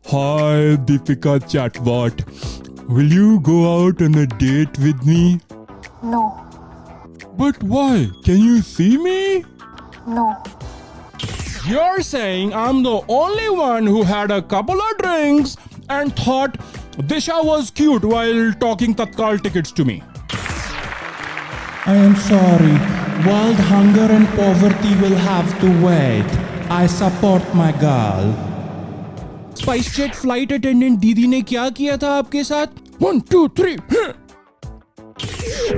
Hi, Deepika chatbot. Will you go out on a date with me? No, But why? Can you see me? no. You're saying I'm the only one who had a couple of drinks and thought Disha was cute while talking Tatkal tickets to me. I am sorry. World hunger and poverty will have to wait. I support my girl. Spice jet flight attendant दीदी ने क्या किया था आपके साथ? 1, 2, 3.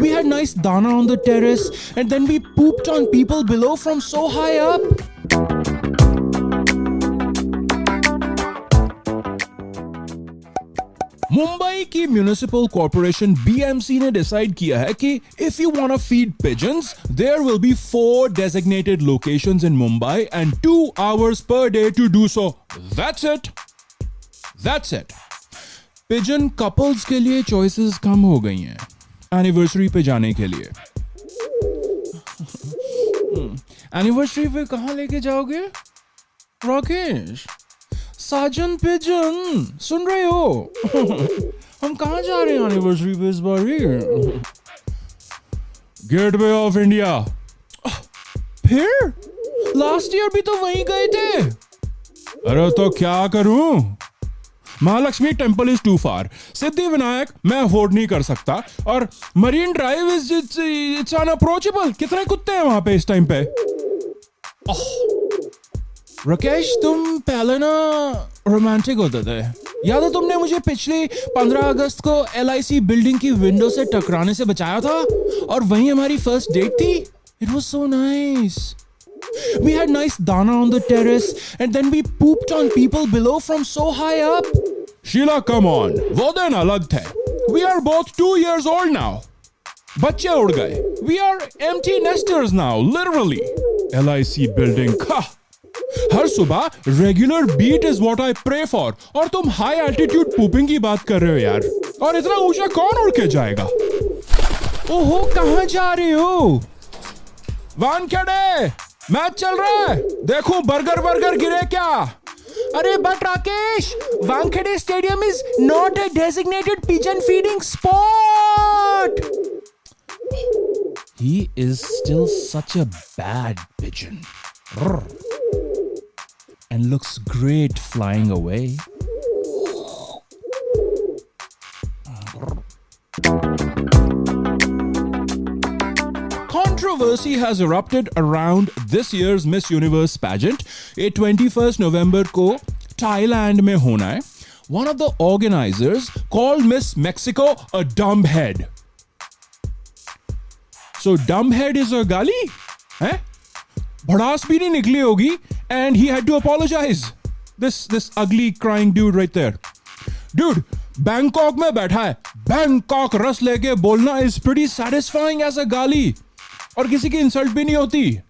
We had nice dana on the terrace and then we pooped on people below from so high up. Mumbai की municipal corporation BMC ने decide किया है कि if you want to feed pigeons, there will be 4 designated locations in Mumbai and 2 hours per day to do so. That's it. That's it. Pigeon couples के लिए choices कम हो गई हैं anniversary पे जाने के लिए. एनिवर्सरी पे कहाँ लेके जाओगे राकेश? साजन पिजन सुन रहे हो? हम कहाँ जा रहे हैं एनिवर्सरी पे इस बार? Gateway of India. फिर लास्ट ईयर भी तो वहीं गए थे. अरे तो क्या करूं? Mahalakshmi temple is too far. Siddhi Vinayak मैं अफोर्ड नहीं कर सकता और marine drive is it's unapproachable. कितने कुत्ते हैं वहां पे इस टाइम पे? राकेश तुम पहले ना रोमांटिक होते थे. याद है तुमने मुझे पिछले 15 अगस्त को LIC बिल्डिंग की विंडो से टकराने से बचाया था और वहीं हमारी फर्स्ट डेट थी. It was so nice. We had nice dana on the terrace and then we pooped on people below from so high up. Sheila, come on. वो दिन अलग थे. We are both 2 years old now. बच्चे उड़ गए. We are empty nesters now, literally. LIC building. Ha! हर सुबह regular beat is what I pray for और तुम हाई एल्टीट्यूड पूपिंग की बात कर रहे हो यार. और इतना ऊंचा कौन उड़ के जाएगा? ओहो कहाँ जा रहे हो? वानखेड़े मैच चल रहा है. देखो बर्गर गिरे क्या? अरे but Rakesh, Wankhede stadium is not a designated pigeon feeding spot. He is still such a bad pigeon. And looks great flying away. Controversy has erupted around this year's Miss Universe pageant. ये 21st November को Thailand में होना है. One of the organizers called Miss Mexico a dumbhead. So dumbhead is a गाली? हैं? भड़ास भी नहीं निकली होगी and he had to apologize. This ugly crying dude right there. Dude, Bangkok में बैठा है. बैंकॉक रस लेके बोलना is pretty satisfying as a गाली. और किसी की इंसल्ट भी नहीं होती.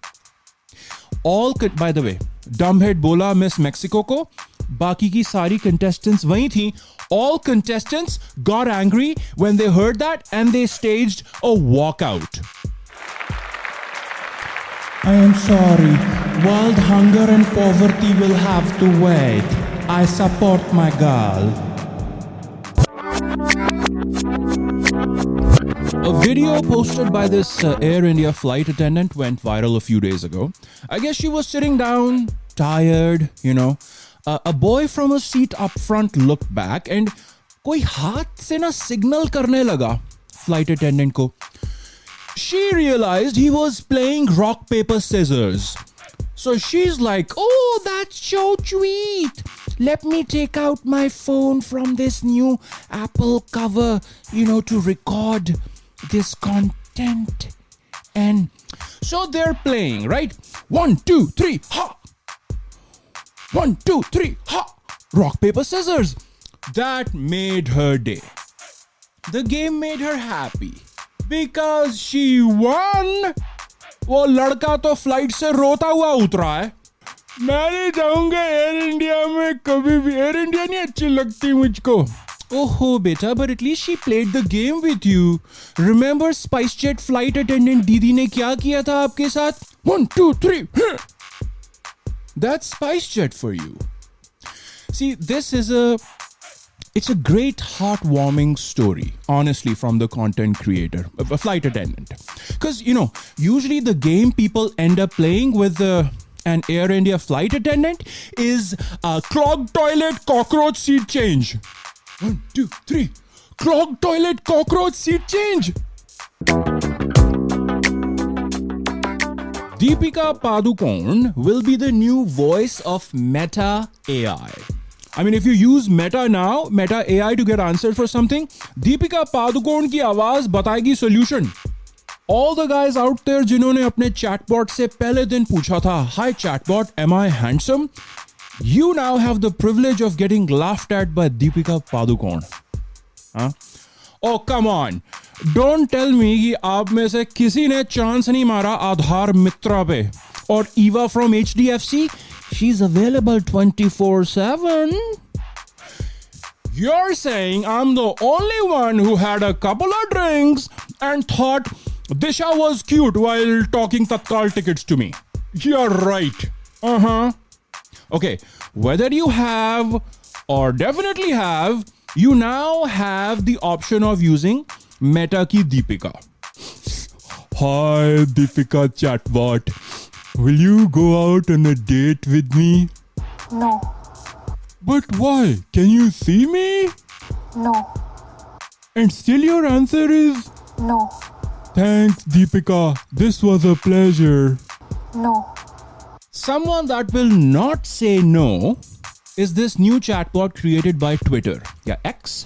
By the way, dumbhead बोला मिस मेक्सिको को. बाकी की सारी contestants वहीं थी. All contestants got angry when they heard that and they staged a walkout. I am sorry. World hunger and poverty will have to wait. I support my girl. A video posted by this Air India flight attendant went viral a few days ago. I guess she was sitting down, tired, you know. A boy from a seat up front looked back and कोई हाथ से ना signal करने लगा flight attendant को. She realized he was playing rock, paper, scissors. So she's like, oh, that's so sweet. Let me take out my phone from this new Apple cover, to record this content. And so they're playing, right? 1, 2, 3, ha! 1, 2, 3, ha! Rock, paper, scissors. That made her day. The game made her happy. Because she won. वो लड़का तो flight से रोता हुआ उतरा है. मैं नहीं जाऊंगा एयर इंडिया में कभी भी. एयर इंडिया नहीं अच्छी लगती मुझको. ओहो बेटा, but at least she played the game with you. Remember SpiceJet flight attendant दीदी ने क्या किया था आपके साथ? 1, 2, 3. That's SpiceJet for you. See, it's a great heartwarming story, honestly, from the content creator, a flight attendant. Because, usually the game people end up playing with an Air India flight attendant is clogged toilet cockroach seat change. 1, 2, 3. Clogged toilet cockroach seat change. Deepika Padukone will be the new voice of Meta AI. I mean, if you use Meta now, Meta AI to get answered for something, Deepika Padukone की आवाज बताएगी solution. All the guys out there जिन्होंने अपने chatbot से पहले दिन पूछा था, "Hi chatbot, am I handsome?" You now have the privilege of getting laughed at by Deepika Padukone. Huh? Oh, come on. Don't tell me कि आप में से किसी ने चांस नहीं मारा आधार मित्रा पे. और Eva from HDFC, she's available 24/7. You're saying I'm the only one who had a couple of drinks and thought Disha was cute while talking Tatkal tickets to me. You're right. Okay, whether you have or definitely have, you now have the option of using Meta ki Deepika. Hi, Deepika chatbot. Will you go out on a date with me? No. But why? Can you see me? No. And still your answer is No. thanks, Deepika. This was a pleasure. No. Someone that will not say no is this new chatbot created by Twitter. Yeah, X.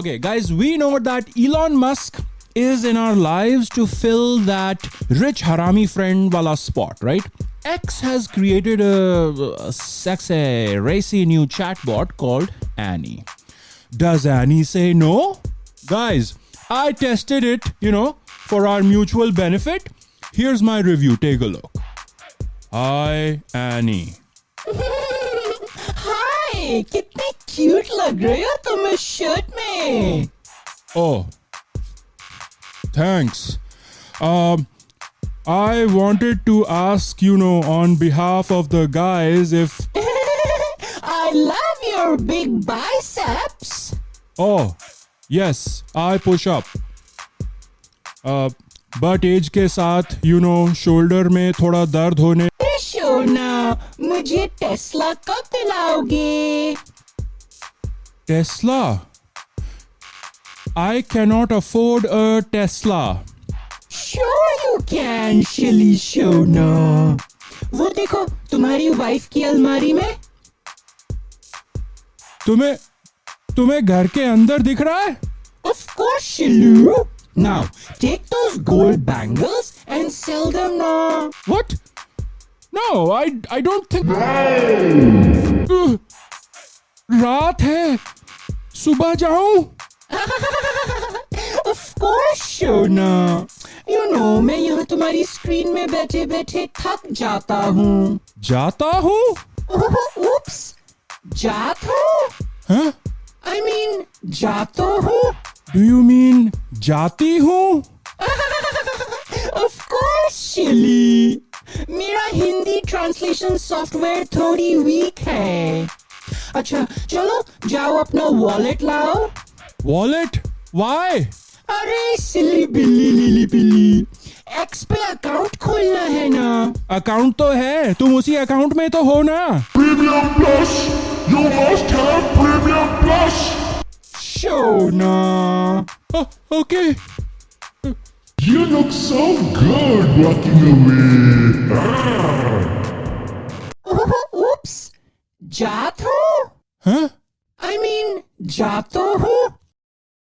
Okay, guys, we know that Elon Musk is in our lives to fill that rich harami friend wala spot, right? X has created a sexy, racy new chatbot called Annie. Does Annie say no? Guys, I tested it, for our mutual benefit. Here's my review. Take a look. Hi, Annie. हाय कितने cute लग रहे हो तुम इस shirt में. Oh, thanks. I wanted to ask, on behalf of the guys if... I love your big biceps. Oh, yes, I push up. But age के साथ, shoulder में थोड़ा दर्द होने... शोना, मुझे टेस्ला कब दिलाओगे? Tesla? I cannot afford a Tesla. Sure you can, Shilly Shona. वो देखो तुम्हारी वाइफ की अलमारी में. तुम्हें घर के अंदर दिख रहा है? Of course, Shilu. Now, take those gold bangles and sell them now. What? No, I don't think... रात है. सुबह जाऊं? Of course, Shona. मैं यहाँ तुम्हारी स्क्रीन में बैठे बैठे थक जाता हूँ. जाता हूँ? Oops. जात हूँ? Huh? I mean, जाता हूँ? Do you mean जाती हूँ? Of course, Shilly. मेरा हिंदी ट्रांसलेशन सॉफ्टवेयर थोड़ी वीक है. अच्छा चलो जाओ अपना वॉलेट लाओ. Wallet? Why? अरे सिली बिल्ली लिली बिल्ली, एक्स पे अकाउंट खोलना है ना. अकाउंट तो है, तुम उसी अकाउंट में तो हो ना. Premium Plus! You must have Premium Plus! Shona. Okay. You look so good walking away. Oops. जात हूँ? Huh? I mean, जाता हूँ?